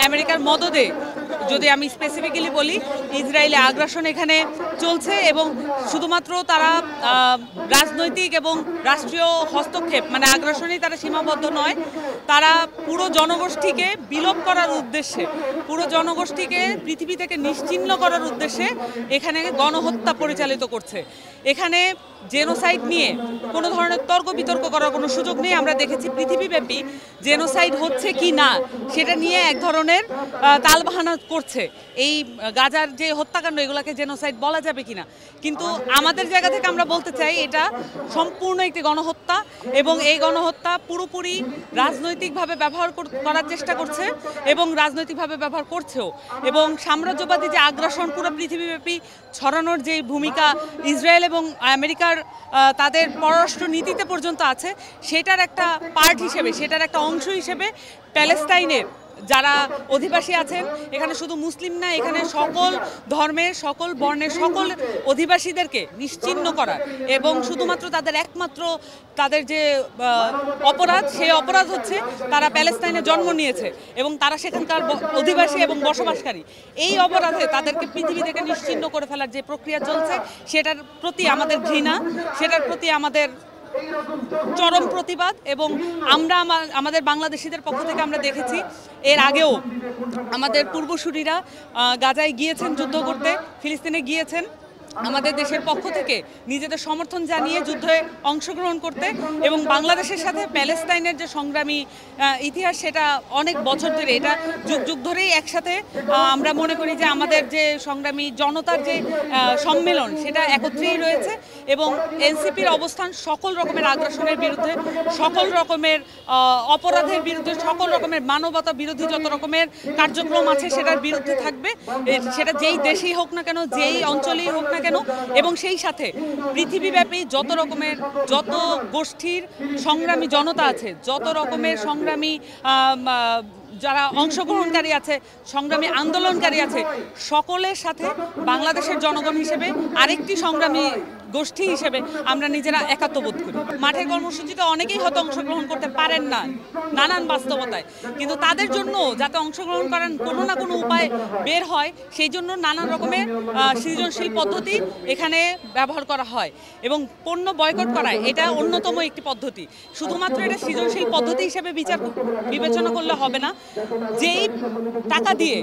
আমেরিকার মদদে যদি আমি স্পেসিফিক্যালি বলি ইসরায়েলি আগ্রাসন এখানে চলছে এবং শুধুমাত্র তারা রাজনৈতিক এবং রাষ্ট্রীয় হস্তক্ষেপ মানে আগ্রাসনেই তারা সীমাবদ্ধ নয়, তারা পুরো জনগোষ্ঠীকে বিলোপ করার উদ্দেশ্যে, পুরো জনগোষ্ঠীকে পৃথিবী থেকে নিশ্চিহ্ন করার উদ্দেশ্যে এখানে গণহত্যা পরিচালিত করছে। এখানে জেনোসাইড নিয়ে কোনো ধরনের তর্ক বিতর্ক করার কোনো সুযোগ নেই। আমরা দেখেছি পৃথিবীব্যাপী জেনোসাইড হচ্ছে কি না সেটা নিয়ে এক ধরনের তালবাহানা করছে। এই গাজার যে হত্যাকাণ্ড এগুলোকে জেনোসাইড বলা যাবে কিনা, কিন্তু আমাদের জায়গা থেকে আমরা বলতে চাই এটা সম্পূর্ণ একটি গণহত্যা এবং এই গণহত্যা পুরোপুরি রাজনৈতিকভাবে ব্যবহার করার চেষ্টা করছে এবং রাজনৈতিকভাবে ব্যবহার করছেও। এবং সাম্রাজ্যবাদী যে আগ্রাসন পুরো পৃথিবীব্যাপী ছড়ানোর যে ভূমিকা ইসরায়েল এবং আমেরিকার তাদের পররাষ্ট্র নীতিতে পর্যন্ত আছে, সেটার একটা পার্ট হিসেবে, সেটার একটা অংশ হিসেবে প্যালেস্টাইনের যারা অধিবাসী আছেন, এখানে শুধু মুসলিম না, এখানে সকল ধর্মের, সকল বর্ণের, সকল অধিবাসীদেরকে নিশ্চিহ্ন করা এবং শুধুমাত্র তাদের একমাত্র তাদের যে অপরাধ, সেই অপরাধ হচ্ছে তারা প্যালেস্টাইনে জন্ম নিয়েছে এবং তারা সেখানকার অধিবাসী এবং বসবাসকারী। এই অপরাধে তাদেরকে পৃথিবী থেকে নিশ্চিহ্ন করে ফেলার যে প্রক্রিয়া চলছে সেটার প্রতি আমাদের ঘৃণা, সেটার প্রতি আমাদের চরম প্রতিবাদ। এবং আমরা আমাদের বাংলাদেশিদের পক্ষ থেকে আমরা দেখেছি এর আগেও আমাদের পূর্বসূরীরা গাজায় গিয়েছেন যুদ্ধ করতে, ফিলিস্তিনে গিয়েছেন আমাদের দেশের পক্ষ থেকে নিজেদের সমর্থন জানিয়ে যুদ্ধে অংশগ্রহণ করতে। এবং বাংলাদেশের সাথে প্যালেস্টাইনের যে সংগ্রামী ইতিহাস সেটা অনেক বছর ধরে, এটা যুগ যুগ ধরেই একসাথে আমরা মনে করি যে আমাদের যে সংগ্রামী জনতার যে সম্মেলন সেটা একত্রেই রয়েছে। এবং এনসিপির অবস্থান সকল রকমের আগ্রাসনের বিরুদ্ধে, সকল রকমের অপরাধের বিরুদ্ধে, সকল রকমের মানবতা বিরোধী যত রকমের কার্যক্রম আছে সেটার বিরুদ্ধে থাকবে, সেটা যেই দেশেই হোক না কেন, যেই অঞ্চলেই হোক না কেন। এবং সেই সাথে পৃথিবীব্যাপী যত রকমের, যত গোষ্ঠীর সংগ্রামী জনতা আছে, যত রকমের সংগ্রামী যারা অংশগ্রহণকারী আছে, সংগ্রামী আন্দোলনকারী আছে, সকলের সাথে বাংলাদেশের জনগণ হিসেবে আরেকটি সংগ্রামী গোষ্ঠী হিসেবে আমরা নিজেরা একাত্মবোধ করি। মাঠের কর্মসূচিতে অনেকেই হয়তো অংশগ্রহণ করতে পারেন না নানান বাস্তবতায়, কিন্তু তাদের জন্য যাতে অংশগ্রহণ করেন কোনো না কোনো উপায় বের হয়, সেই জন্য নানান রকমের সৃজনশীল পদ্ধতি এখানে ব্যবহার করা হয়। এবং পণ্য বয়কট করা এটা অন্যতম একটি পদ্ধতি। শুধুমাত্র এটা সৃজনশীল পদ্ধতি হিসেবে বিবেচনা করলে হবে না। যেই টাকা দিয়ে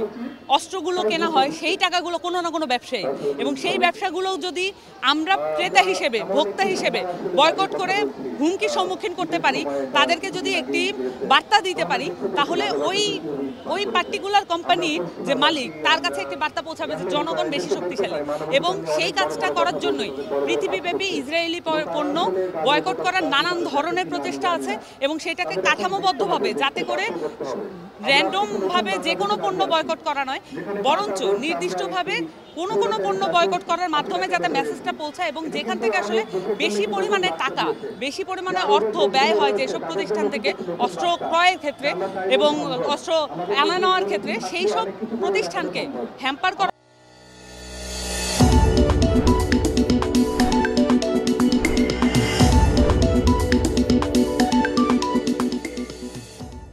অস্ত্রগুলো কেনা হয় সেই টাকাগুলো কোনো না কোনো ব্যবসায়ী, এবং সেই ব্যবসাগুলোও যদি আমরা ক্রেতা হিসেবে, ভোক্তা হিসেবে বয়কট করে হুমকির সম্মুখীন করতে পারি, তাদেরকে যদি একটি বার্তা দিতে পারি, তাহলে ওই পার্টিকুলার কোম্পানির যে মালিক তার কাছে একটি বার্তা পৌঁছাবে যে জনগণ বেশি শক্তিশালী। এবং সেই কাজটা করার জন্যই পৃথিবীব্যাপী ইসরায়েলি পণ্য বয়কট করার নানান ধরনের প্রচেষ্টা আছে এবং সেটাকে কাঠামোবদ্ধভাবে, যাতে করে র্যান্ডমভাবে যে কোনো পণ্য বয়কট করা নয়, বরঞ্চ নির্দিষ্টভাবে কোনো পণ্য বয়কট করার মাধ্যমে যাতে মেসেজটা পৌঁছায় এবং যেখান থেকে আসলে বেশি পরিমাণে টাকা, বেশি পরিমাণে অর্থ ব্যয় হয় যেসব প্রতিষ্ঠান থেকে অস্ত্র ক্রয়ের ক্ষেত্রে এবং অস্ত্র আনা নেওয়ার ক্ষেত্রে, সেই সব প্রতিষ্ঠানকে হ্যাম্পার করা